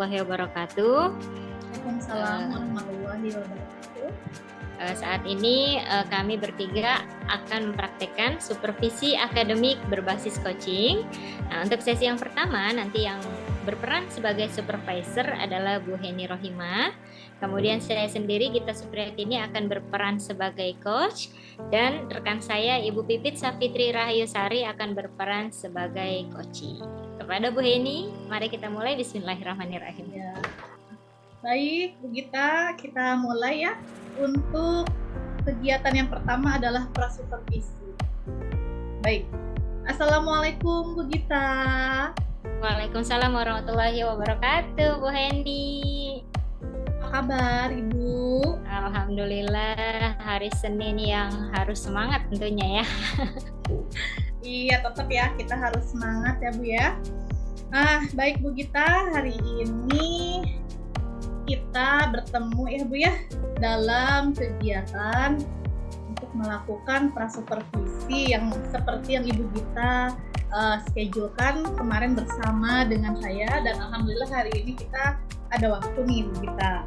warahmatullahi wabarakatuh. Waalaikumsalam warahmatullahi wabarakatuh. Saat ini kami bertiga akan mempraktekkan supervisi akademik berbasis coaching. Nah, untuk sesi yang pertama nanti yang berperan sebagai supervisor adalah Bu Heni Rohimah. Kemudian saya sendiri Gita Supriyatini akan berperan sebagai coach, dan rekan saya Ibu Pipit Safitri Rahayusari akan berperan sebagai coaching. Kepada Bu Heni, mari kita mulai. Bismillahirrahmanirrahim. Ya. Baik, Bu Gita, kita mulai ya. Untuk kegiatan yang pertama adalah prasupervisi. Baik. Assalamualaikum Bu Gita. Waalaikumsalam warahmatullahi wabarakatuh, Bu Hendi. Apa kabar Ibu? Alhamdulillah, hari Senin yang harus semangat tentunya ya. Iya, tetap ya, kita harus semangat ya Bu ya. Baik Bu Gita, hari ini kita bertemu ya Bu ya dalam kegiatan untuk melakukan prasupervisi yang seperti yang Ibu Gita schedulekan kemarin bersama dengan saya, dan alhamdulillah hari ini kita ada waktu nih Bu Gita.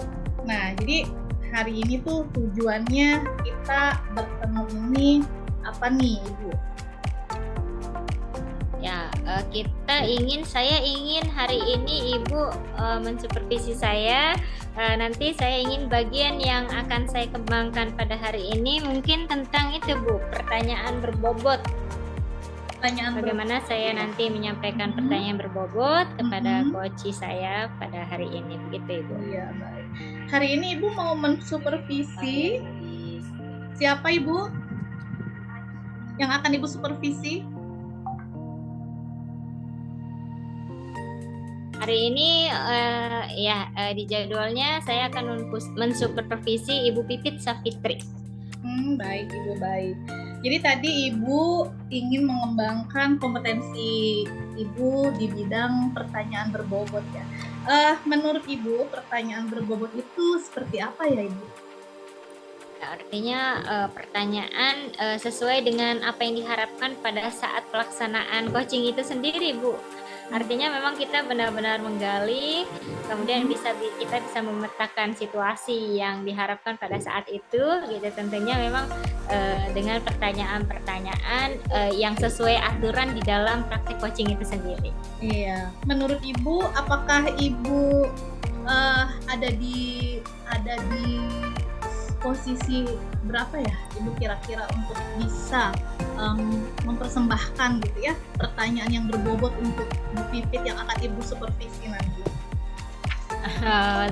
Nah, jadi hari ini tuh tujuannya kita bertemu ini apa nih Ibu? Ya, saya ingin hari ini Ibu mensupervisi saya. Nanti saya ingin bagian yang akan saya kembangkan pada hari ini mungkin tentang itu Bu, pertanyaan berbobot. Bagaimana saya nanti menyampaikan pertanyaan berbobot kepada coach saya pada hari ini, begitu Ibu. Iya, baik. Hari ini Ibu mau mensupervisi siapa Ibu? Yang akan Ibu supervisi? Hari ini di jadwalnya saya akan mensupervisi Ibu Pipit Safitri. Baik Ibu, baik. Jadi tadi Ibu ingin mengembangkan kompetensi Ibu di bidang pertanyaan berbobot ya. Menurut Ibu, pertanyaan berbobot itu seperti apa ya Ibu? Artinya pertanyaan sesuai dengan apa yang diharapkan pada saat pelaksanaan coaching itu sendiri Bu. Artinya memang kita benar-benar menggali, kemudian kita bisa memetakan situasi yang diharapkan pada saat itu, gitu. Tentunya memang dengan pertanyaan-pertanyaan yang sesuai aturan di dalam praktik coaching itu sendiri. Iya. Menurut Ibu, apakah Ibu ada di posisi berapa ya Ibu kira-kira untuk bisa mempersembahkan gitu ya pertanyaan yang berbobot untuk Bu Pipit yang akan Ibu supervisi nanti?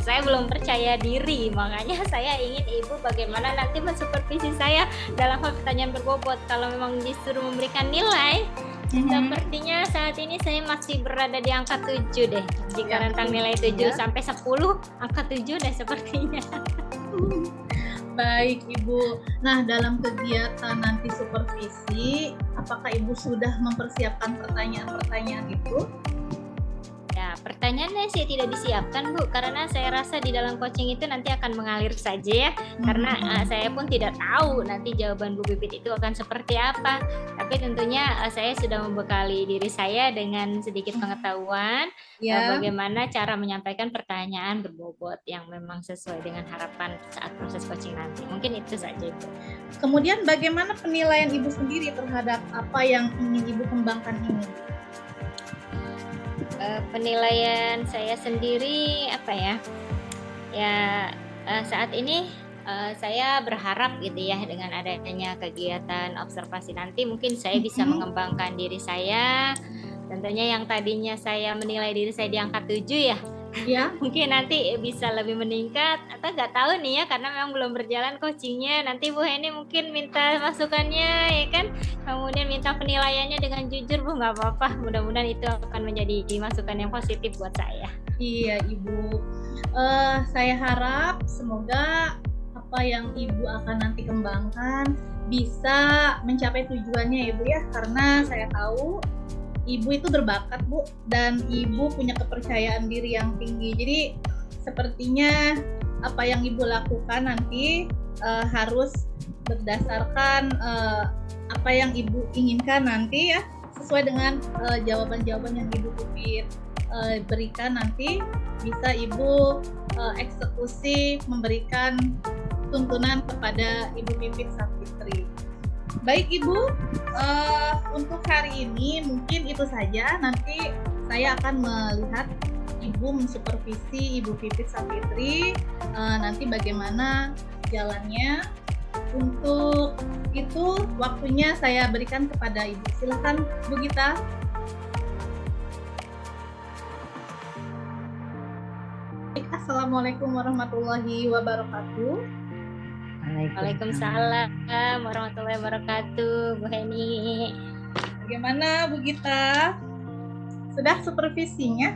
Saya belum percaya diri, makanya saya ingin Ibu bagaimana nanti mensupervisi saya dalam hal pertanyaan berbobot. Kalau memang disuruh memberikan nilai, sepertinya saat ini saya masih berada di angka 7 deh. Jika rentang nilai 7 sampai 10, angka 7 deh sepertinya. Baik Ibu. Nah, dalam kegiatan nanti supervisi, apakah Ibu sudah mempersiapkan pertanyaan-pertanyaan itu? Ya, pertanyaannya sih tidak disiapkan Bu, karena saya rasa di dalam coaching itu nanti akan mengalir saja ya. Karena saya pun tidak tahu nanti jawaban Bu Pipit itu akan seperti apa. Tapi tentunya saya sudah membekali diri saya dengan sedikit pengetahuan bagaimana cara menyampaikan pertanyaan berbobot yang memang sesuai dengan harapan saat proses coaching nanti. Mungkin itu saja Bu. Kemudian bagaimana penilaian Ibu sendiri terhadap apa yang ingin Ibu kembangkan ini? Penilaian saya sendiri saat ini saya berharap gitu ya, dengan adanya kegiatan observasi nanti mungkin saya bisa mengembangkan diri saya. Tentunya yang tadinya saya menilai diri saya di angka 7 ya, mungkin nanti bisa lebih meningkat, atau nggak tahu nih ya, karena memang belum berjalan coachingnya. Nanti Bu Heni mungkin minta masukannya ya kan, kemudian minta penilaiannya dengan jujur Bu, nggak apa-apa. Mudah-mudahan itu akan menjadi masukan yang positif buat saya. Iya Ibu, saya harap semoga apa yang Ibu akan nanti kembangkan bisa mencapai tujuannya Ibu ya, karena saya tahu Ibu itu berbakat Bu, dan Ibu punya kepercayaan diri yang tinggi. Jadi sepertinya apa yang Ibu lakukan nanti harus berdasarkan apa yang Ibu inginkan nanti ya, sesuai dengan jawaban-jawaban yang Ibu Pipit berikan nanti bisa Ibu eksekusi memberikan tuntunan kepada Ibu Pipit Sapitri. Baik Ibu, untuk hari ini mungkin itu saja. Nanti saya akan melihat Ibu mensupervisi Ibu Pipit Sapitri nanti bagaimana jalannya. Untuk itu waktunya saya berikan kepada Ibu. Silakan Bu Gita. Assalamualaikum warahmatullahi wabarakatuh. Waalaikumsalam warahmatullahi wabarakatuh, Bu Heni. Bagaimana Bu Gita? Sudah supervisinya?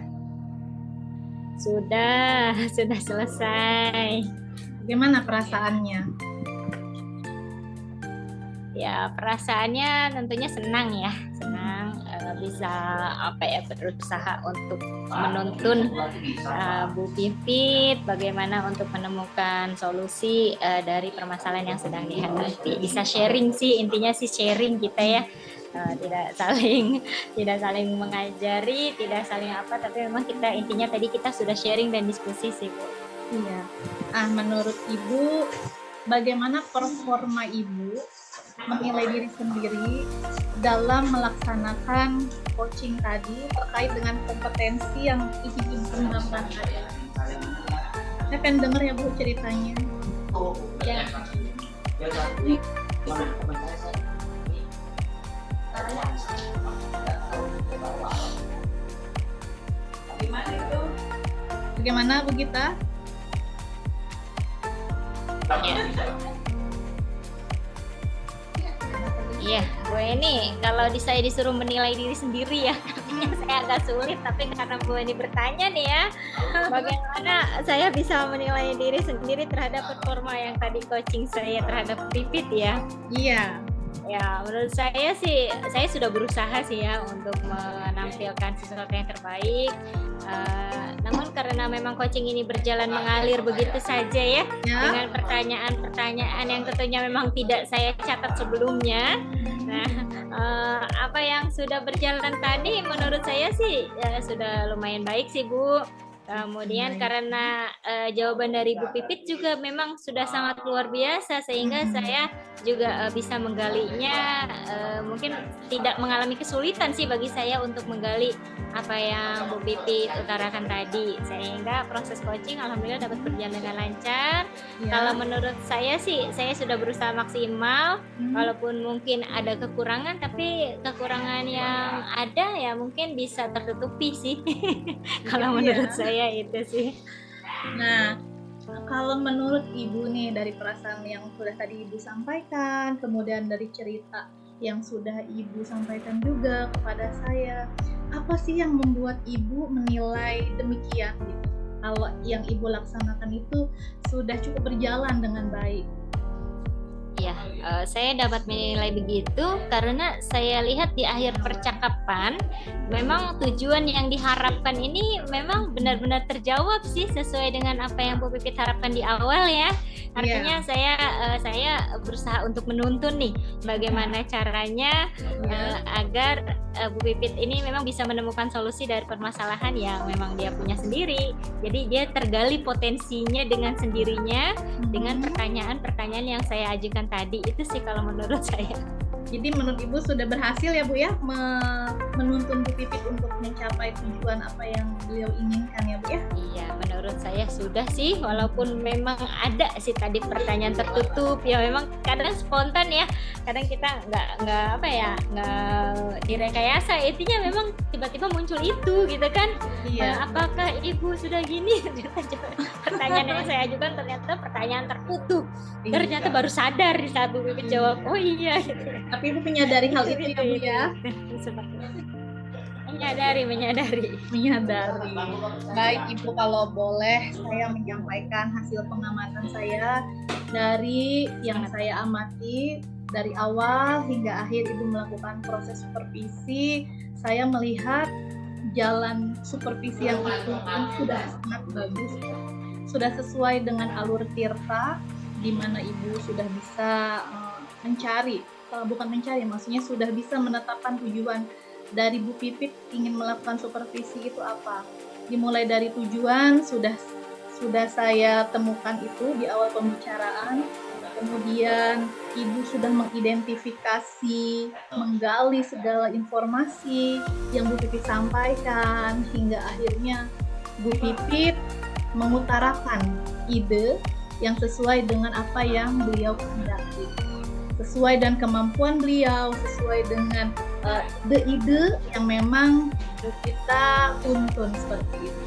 Sudah selesai. Bagaimana perasaannya? Ya, perasaannya tentunya senang ya, bisa berusaha untuk menuntun Bu Pipit bagaimana untuk menemukan solusi dari permasalahan yang sedang dihadapi. Bisa sharing sih, intinya sih sharing kita ya. Tidak saling mengajari, tidak saling tapi memang kita intinya tadi kita sudah sharing dan diskusi sih Bu. Iya. Menurut Ibu bagaimana performa Ibu menilai diri sendiri dalam melaksanakan coaching tadi terkait dengan kompetensi yang Ibu kembangkan tadi? Saya pengen denger ya Bu ceritanya. Ya. Bagaimana Bu Gita? Iya, Bu Eni, kalau saya disuruh menilai diri sendiri ya, artinya saya agak sulit. Tapi karena Bu Eni bertanya nih ya, bagaimana saya bisa menilai diri sendiri terhadap performa yang tadi coaching saya terhadap Pipit ya? Iya. Ya, menurut saya sih, saya sudah berusaha sih ya untuk menampilkan sesuatu yang terbaik. Namun karena memang coaching ini berjalan mengalir begitu saja ya, dengan pertanyaan-pertanyaan yang tentunya memang tidak saya catat sebelumnya. Nah, apa yang sudah berjalan tadi menurut saya sih sudah lumayan baik sih Bu. Kemudian karena jawaban dari Bu Pipit juga memang sudah sangat luar biasa sehingga saya juga bisa menggalinya, mungkin tidak mengalami kesulitan sih bagi saya untuk menggali apa yang Bu Pipit utarakan tadi, sehingga proses coaching alhamdulillah dapat berjalan dengan lancar. Kalau menurut saya sih saya sudah berusaha maksimal, walaupun mungkin ada kekurangan, tapi kekurangan yang ada ya mungkin bisa tertutupi sih. Kalau menurut saya itu sih. Nah, kalau menurut Ibu nih dari perasaan yang sudah tadi Ibu sampaikan, kemudian dari cerita yang sudah Ibu sampaikan juga kepada saya, apa sih yang membuat Ibu menilai demikian gitu? Kalau yang Ibu laksanakan itu sudah cukup berjalan dengan baik. Ya, saya dapat menilai begitu karena saya lihat di akhir percakapan memang tujuan yang diharapkan ini memang benar-benar terjawab sih sesuai dengan apa yang Bu Pipit harapkan di awal ya. Artinya saya berusaha untuk menuntun nih bagaimana caranya agar Bu Pipit ini memang bisa menemukan solusi dari permasalahan yang memang dia punya sendiri. Jadi dia tergali potensinya dengan sendirinya dengan pertanyaan-pertanyaan yang saya ajukan tadi. Itu sih kalau menurut saya. Jadi menurut Ibu sudah berhasil ya Bu ya menuntun Bu Pipit untuk mencapai tujuan apa yang beliau inginkan ya Bu ya? Iya, menurut saya sudah sih, walaupun memang ada sih tadi pertanyaan tertutup ya, memang kadang spontan ya, kadang kita nggak direkayasa, intinya memang tiba-tiba muncul itu gitu kan. Iya. Apakah Ibu sudah gini? Pertanyaan yang saya ajukan ternyata pertanyaan tertutup. Ternyata baru sadar di saat Bu Pipit jawab, oh iya gitu. Tapi Ibu menyadari hal itu ya Bu ya? Menyadari. Baik Ibu, kalau boleh saya menyampaikan hasil pengamatan saya dari yang saya amati dari awal hingga akhir Ibu melakukan proses supervisi. Saya melihat jalan supervisi yang itu sudah sangat bagus, sudah sesuai dengan alur tirta, di mana Ibu sudah bisa maksudnya sudah bisa menetapkan tujuan dari Bu Pipit ingin melakukan supervisi itu apa. Dimulai dari tujuan sudah saya temukan itu di awal pembicaraan. Kemudian Ibu sudah mengidentifikasi, menggali segala informasi yang Bu Pipit sampaikan, hingga akhirnya Bu Pipit mengutarakan ide yang sesuai dengan apa yang beliau kehendaki, sesuai dengan kemampuan beliau, sesuai dengan ide yang memang kita tuntun seperti itu.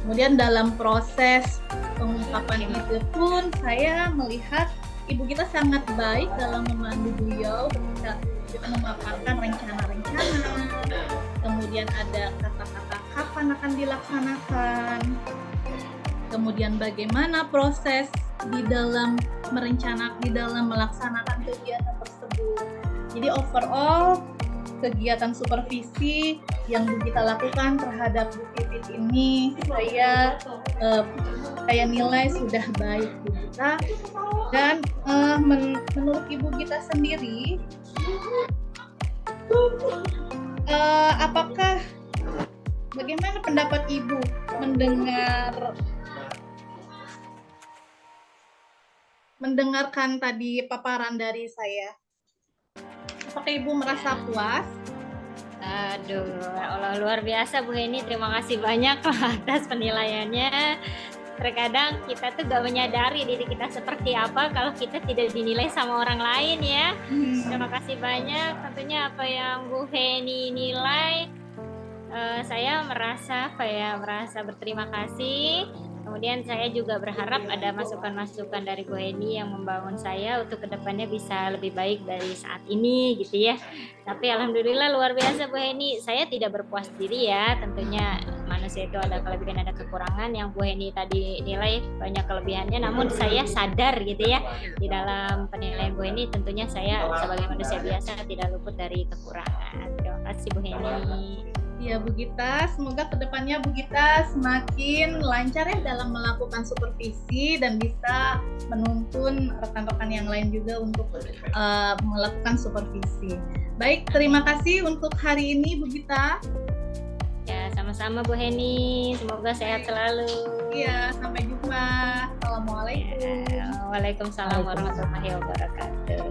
Kemudian dalam proses pengungkapan ide pun saya melihat Ibu kita sangat baik dalam memandu beliau ketika kita memaparkan rencana-rencana, kemudian ada kata-kata kapan akan dilaksanakan, kemudian bagaimana proses di dalam melaksanakan kegiatan tersebut. Jadi overall kegiatan supervisi yang kita lakukan terhadap Bu Pipit ini saya nilai sudah baik Bu Gita. Dan menurut Ibu Gita sendiri, bagaimana pendapat Ibu mendengarkan tadi paparan dari saya? Apakah Ibu merasa puas? Aduh, Allah, luar biasa Bu Heni, terima kasih banyak atas penilaiannya. Terkadang kita tuh gak menyadari diri kita seperti apa kalau kita tidak dinilai sama orang lain ya. Terima kasih banyak. Tentunya apa yang Bu Heni nilai, saya merasa berterima kasih. Kemudian saya juga berharap ada masukan-masukan dari Bu Heni yang membangun saya untuk kedepannya bisa lebih baik dari saat ini gitu ya. Tapi alhamdulillah luar biasa Bu Heni. Saya tidak berpuas diri ya. Tentunya manusia itu ada kelebihan ada kekurangan. Yang Bu Heni tadi nilai banyak kelebihannya. Namun saya sadar gitu ya, di dalam penilaian Bu Heni tentunya saya sebagai manusia biasa tidak luput dari kekurangan. Terima kasih Bu Heni. Ya Bu Gita, semoga kedepannya Bu Gita semakin lancar ya dalam melakukan supervisi dan bisa menuntun rekan-rekan yang lain juga untuk melakukan supervisi. Baik, terima kasih untuk hari ini Bu Gita. Ya, sama-sama Bu Heni. Semoga sehat selalu. Iya, sampai jumpa. Assalamualaikum. Ya, waalaikumsalam warahmatullahi wabarakatuh.